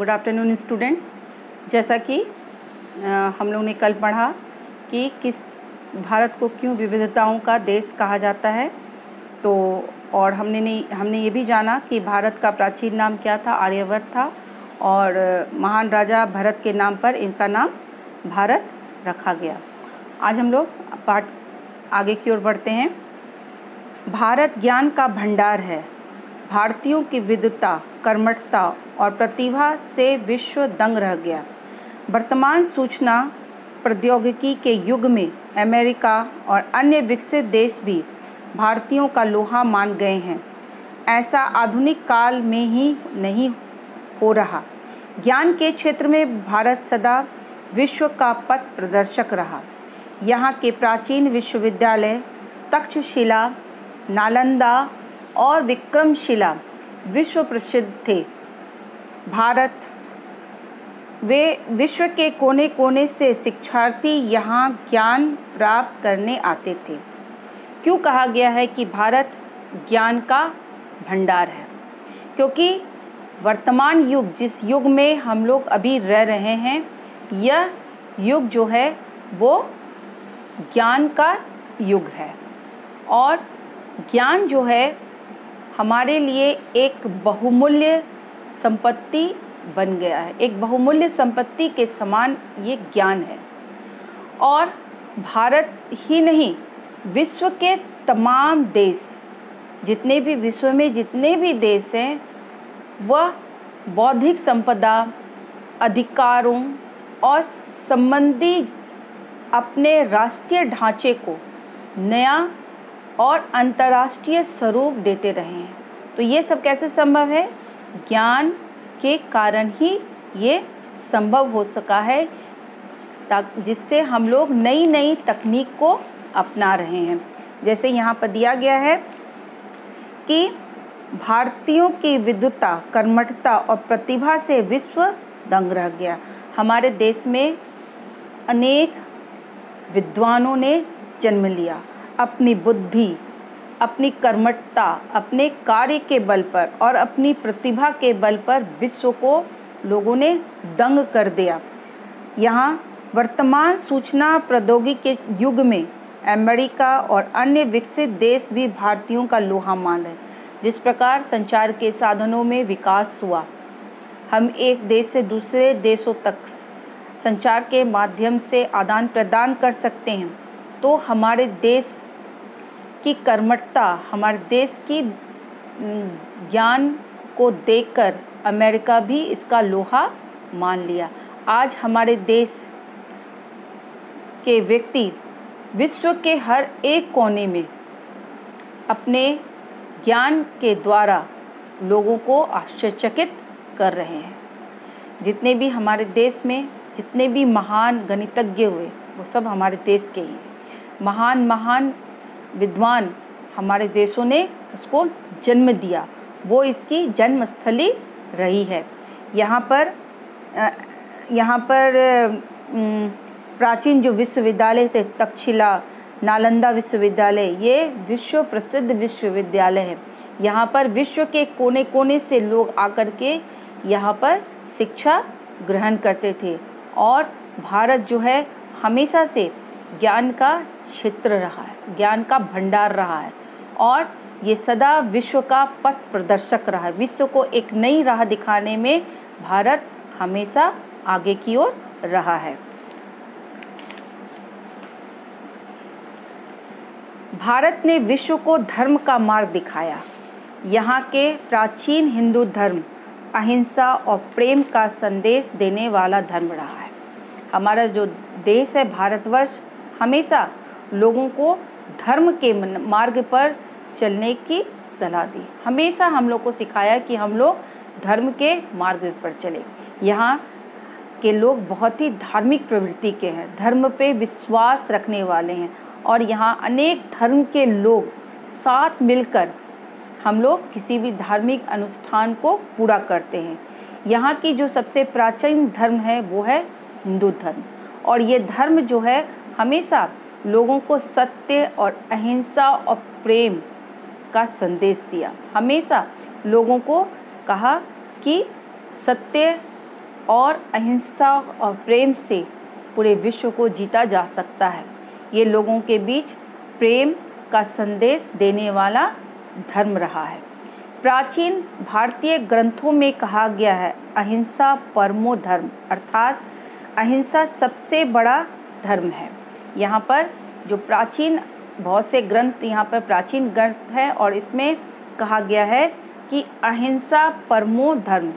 Good afternoon student. जैसा कि हम लोग ने कल पढ़ा कि किस भारत को क्यों विविधताओं का देश कहा जाता है, तो और हमने ये भी जाना कि भारत का प्राचीन नाम क्या था, आर्यवर्त था, और महान राजा भरत के नाम पर इनका नाम भारत रखा गया। आज हम लोग पाठ आगे की ओर बढ़ते हैं। भारत ज्ञान का भंडार है। भारतीयों की विद्वता, कर्मठता और प्रतिभा से विश्व दंग रह गया। वर्तमान सूचना प्रौद्योगिकी के युग में अमेरिका और अन्य विकसित देश भी भारतीयों का लोहा मान गए हैं। ऐसा आधुनिक काल में ही नहीं हो रहा। ज्ञान के क्षेत्र में भारत सदा विश्व का पथ प्रदर्शक रहा। यहाँ के प्राचीन विश्वविद्यालय तक्षशिला, नालंदा और विक्रमशिला विश्व प्रसिद्ध थे। विश्व के कोने कोने से शिक्षार्थी यहाँ ज्ञान प्राप्त करने आते थे। क्यों कहा गया है कि भारत ज्ञान का भंडार है? क्योंकि वर्तमान युग, जिस युग में हम लोग अभी रह रहे हैं, यह युग जो है वो ज्ञान का युग है। और ज्ञान जो है हमारे लिए एक बहुमूल्य संपत्ति बन गया है। एक बहुमूल्य संपत्ति के समान ये ज्ञान है। और भारत ही नहीं, विश्व के तमाम देश, जितने भी विश्व में जितने भी देश हैं, वह बौद्धिक संपदा अधिकारों और संबंधी अपने राष्ट्रीय ढांचे को नया और अंतर्राष्ट्रीय स्वरूप देते रहे हैं। तो ये सब कैसे संभव है? ज्ञान के कारण ही ये संभव हो सका है, जिससे हम लोग नई नई तकनीक को अपना रहे हैं। जैसे यहाँ पर दिया गया है कि भारतीयों की विद्वता, कर्मठता और प्रतिभा से विश्व दंग रह गया। हमारे देश में अनेक विद्वानों ने जन्म लिया। अपनी बुद्धि, अपनी कर्मठता, अपने कार्य के बल पर और अपनी प्रतिभा के बल पर विश्व को लोगों ने दंग कर दिया। यहाँ वर्तमान सूचना प्रौद्योगिकी के युग में अमेरिका और अन्य विकसित देश भी भारतीयों का लोहा मान रहे। जिस प्रकार संचार के साधनों में विकास हुआ, हम एक देश से दूसरे देशों तक संचार के माध्यम से आदान प्रदान कर सकते हैं। तो हमारे देश की कर्मठता, हमारे देश की ज्ञान को देखकर अमेरिका भी इसका लोहा मान लिया। आज हमारे देश के व्यक्ति विश्व के हर एक कोने में अपने ज्ञान के द्वारा लोगों को आश्चर्यचकित कर रहे हैं। जितने भी हमारे देश में जितने भी महान गणितज्ञ हुए, वो सब हमारे देश के ही हैं। महान महान विद्वान हमारे देशों ने उसको जन्म दिया, वो इसकी जन्मस्थली रही है। यहाँ पर प्राचीन जो विश्वविद्यालय थे, तक्षशिला, नालंदा विश्वविद्यालय, ये विश्व प्रसिद्ध विश्वविद्यालय है। यहाँ पर विश्व के कोने कोने से लोग आकर के यहाँ पर शिक्षा ग्रहण करते थे। और भारत जो है हमेशा से ज्ञान का क्षेत्र रहा है, ज्ञान का भंडार रहा है, और ये सदा विश्व का पथ प्रदर्शक रहा है। विश्व को एक नई राह दिखाने में भारत हमेशा आगे की ओर रहा है। भारत ने विश्व को धर्म का मार्ग दिखाया। यहाँ के प्राचीन हिंदू धर्म अहिंसा और प्रेम का संदेश देने वाला धर्म रहा है। हमारा जो देश है भारतवर्ष, हमेशा लोगों को धर्म के मार्ग पर चलने की सलाह दी। हमेशा हम लोग को सिखाया कि हम लोग धर्म के मार्ग पर चले। यहाँ के लोग बहुत ही धार्मिक प्रवृत्ति के हैं, धर्म पे विश्वास रखने वाले हैं। और यहाँ अनेक धर्म के लोग साथ मिलकर हम लोग किसी भी धार्मिक अनुष्ठान को पूरा करते हैं। यहाँ की जो सबसे प्राचीन धर्म है वो है हिंदू धर्म। और ये धर्म जो है हमेशा लोगों को सत्य और अहिंसा और प्रेम का संदेश दिया। हमेशा लोगों को कहा कि सत्य और अहिंसा और प्रेम से पूरे विश्व को जीता जा सकता है। ये लोगों के बीच प्रेम का संदेश देने वाला धर्म रहा है। प्राचीन भारतीय ग्रंथों में कहा गया है अहिंसा परमो धर्म, अर्थात अहिंसा सबसे बड़ा धर्म है। यहाँ पर जो प्राचीन बहुत से ग्रंथ यहाँ पर प्राचीन ग्रंथ है और इसमें कहा गया है कि अहिंसा परमो धर्म,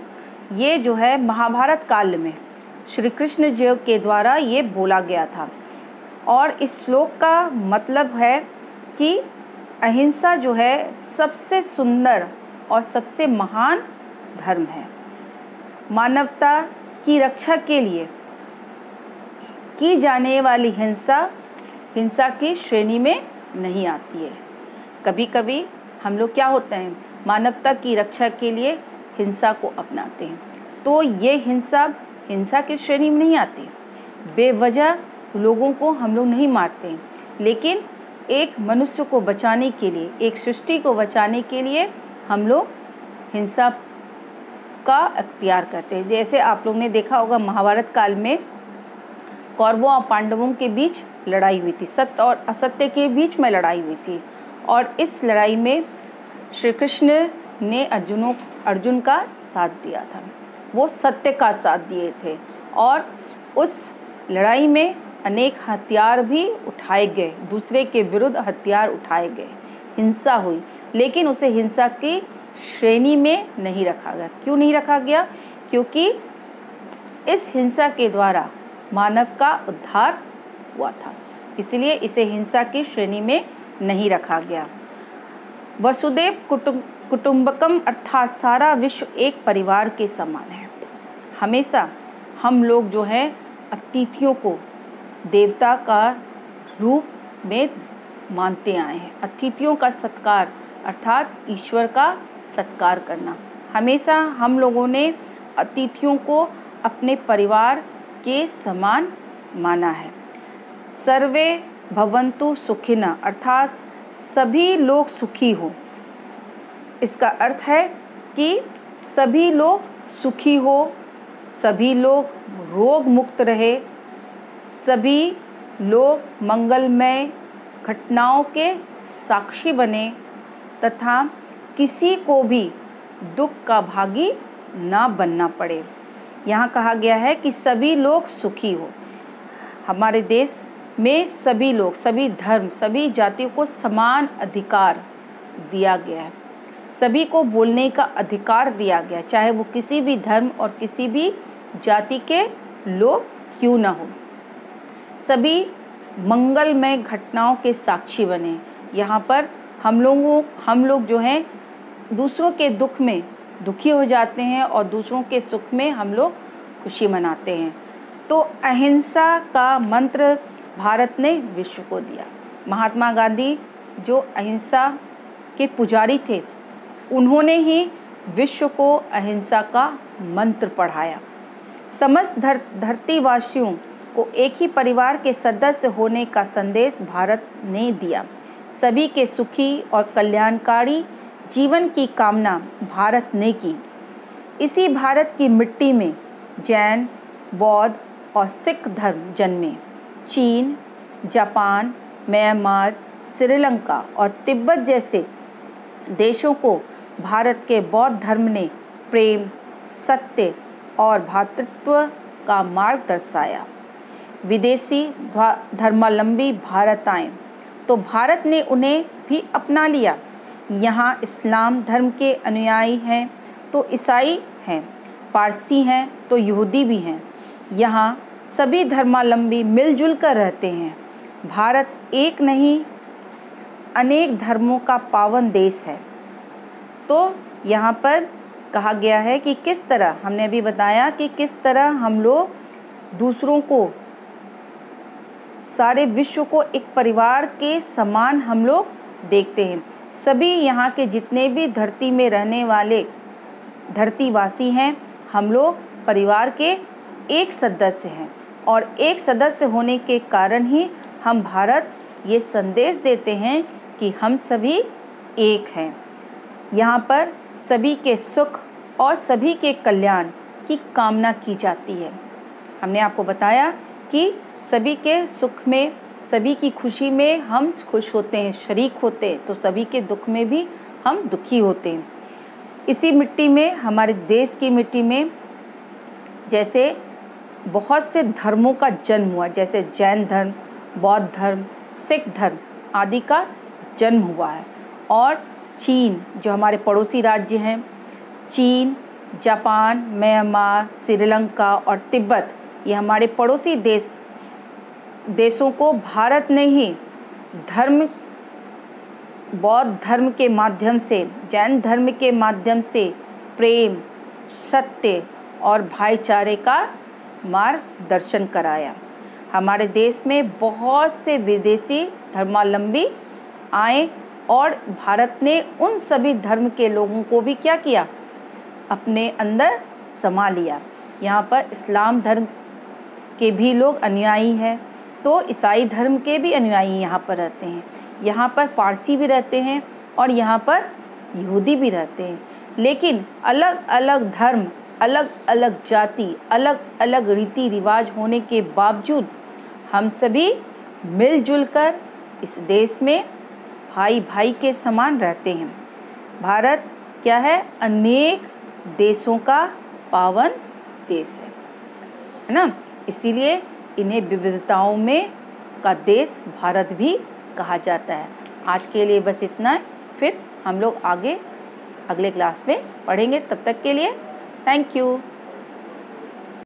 ये जो है महाभारत काल में श्री कृष्ण जी के द्वारा ये बोला गया था। और इस श्लोक का मतलब है कि अहिंसा जो है सबसे सुंदर और सबसे महान धर्म है। मानवता की रक्षा के लिए की जाने वाली हिंसा की श्रेणी में नहीं आती है। कभी कभी हम लोग क्या होते हैं, मानवता की रक्षा के लिए हिंसा को अपनाते हैं, तो ये हिंसा की श्रेणी में नहीं आती। बेवजह लोगों को हम लोग नहीं मारते हैं, लेकिन एक मनुष्य को बचाने के लिए, एक सृष्टि को बचाने के लिए हम लोग हिंसा का अख्तियार करते हैं। जैसे आप लोग ने देखा होगा महाभारत काल में कौरवों और पांडवों के बीच लड़ाई हुई थी, सत्य और असत्य के बीच में लड़ाई हुई थी। और इस लड़ाई में श्री कृष्ण ने अर्जुन का साथ दिया था, वो सत्य का साथ दिए थे। और उस लड़ाई में अनेक हथियार भी उठाए गए, दूसरे के विरुद्ध हथियार उठाए गए, हिंसा हुई, लेकिन उसे हिंसा की श्रेणी में नहीं रखा गया। क्यों नहीं रखा गया? क्योंकि इस हिंसा के द्वारा मानव का उद्धार हुआ था, इसलिए इसे हिंसा की श्रेणी में नहीं रखा गया। वसुदेव कुटुंबकम अर्थात सारा विश्व एक परिवार के समान है। हमेशा हम लोग जो है अतिथियों को देवता का रूप में मानते आए हैं। अतिथियों का सत्कार अर्थात ईश्वर का सत्कार करना, हमेशा हम लोगों ने अतिथियों को अपने परिवार के समान माना है। सर्वे भवन्तु सुखिनः अर्थात सभी लोग सुखी हो। इसका अर्थ है कि सभी लोग सुखी हो, सभी लोग रोग मुक्त रहे, सभी लोग मंगलमय घटनाओं के साक्षी बने तथा किसी को भी दुख का भागी ना बनना पड़े। यहाँ कहा गया है कि सभी लोग सुखी हो। हमारे देश में सभी लोग, सभी धर्म, सभी जातियों को समान अधिकार दिया गया है। सभी को बोलने का अधिकार दिया गया, चाहे वो किसी भी धर्म और किसी भी जाति के लोग क्यों ना हो। सभी मंगलमय घटनाओं के साक्षी बने। यहाँ पर हम लोग जो हैं दूसरों के दुख में दुखी हो जाते हैं और दूसरों के सुख में हम लोग खुशी मनाते हैं। तो अहिंसा का मंत्र भारत ने विश्व को दिया। महात्मा गांधी जो अहिंसा के पुजारी थे, उन्होंने ही विश्व को अहिंसा का मंत्र पढ़ाया। समस्त धरतीवासियों को एक ही परिवार के सदस्य होने का संदेश भारत ने दिया। सभी के सुखी और कल्याणकारी जीवन की कामना भारत ने की। इसी भारत की मिट्टी में जैन, बौद्ध और सिख धर्म जन्मे। चीन, जापान, म्यांमार, श्रीलंका और तिब्बत जैसे देशों को भारत के बौद्ध धर्म ने प्रेम, सत्य और भ्रातृत्व का मार्ग दर्शाया। विदेशी धर्मावलंबी भारत आए तो भारत ने उन्हें भी अपना लिया। यहाँ इस्लाम धर्म के अनुयायी हैं तो ईसाई हैं, पारसी हैं तो यहूदी भी हैं। यहाँ सभी धर्मावलंबी मिलजुल कर रहते हैं। भारत एक नहीं अनेक धर्मों का पावन देश है। तो यहाँ पर कहा गया है कि किस तरह, हमने अभी बताया कि किस तरह हम लोग दूसरों को, सारे विश्व को एक परिवार के समान हम लोग देखते हैं। सभी यहाँ के जितने भी धरती में रहने वाले धरतीवासी हैं, हम लोग परिवार के एक सदस्य हैं और एक सदस्य होने के कारण ही हम भारत ये संदेश देते हैं कि हम सभी एक हैं। यहाँ पर सभी के सुख और सभी के कल्याण की कामना की जाती है। हमने आपको बताया कि सभी के सुख में, सभी की खुशी में हम खुश होते हैं, शरीक होते हैं, तो सभी के दुख में भी हम दुखी होते हैं। इसी मिट्टी में, हमारे देश की मिट्टी में जैसे बहुत से धर्मों का जन्म हुआ, जैसे जैन धर्म, बौद्ध धर्म, सिख धर्म आदि का जन्म हुआ है। और चीन, जो हमारे पड़ोसी राज्य हैं, चीन, जापान, म्यांमार, श्रीलंका और तिब्बत, ये हमारे पड़ोसी देशों को भारत ने ही धर्म, बौद्ध धर्म के माध्यम से, जैन धर्म के माध्यम से प्रेम, सत्य और भाईचारे का मार्गदर्शन कराया। हमारे देश में बहुत से विदेशी धर्मावलंबी आए और भारत ने उन सभी धर्म के लोगों को भी क्या किया, अपने अंदर समा लिया। यहाँ पर इस्लाम धर्म के भी लोग अनुयायी हैं, तो ईसाई धर्म के भी अनुयायी यहाँ पर रहते हैं। यहाँ पर पारसी भी रहते हैं और यहाँ पर यहूदी भी रहते हैं। लेकिन अलग अलग धर्म, अलग अलग जाति, अलग अलग रीति रिवाज होने के बावजूद हम सभी मिलजुल कर इस देश में भाई भाई के समान रहते हैं। भारत क्या है, अनेक देशों का पावन देश है ना। इसीलिए इन्हें विविधताओं में का देश भारत भी कहा जाता है। आज के लिए बस इतना है, फिर हम लोग आगे अगले क्लास में पढ़ेंगे। तब तक के लिए थैंक यू।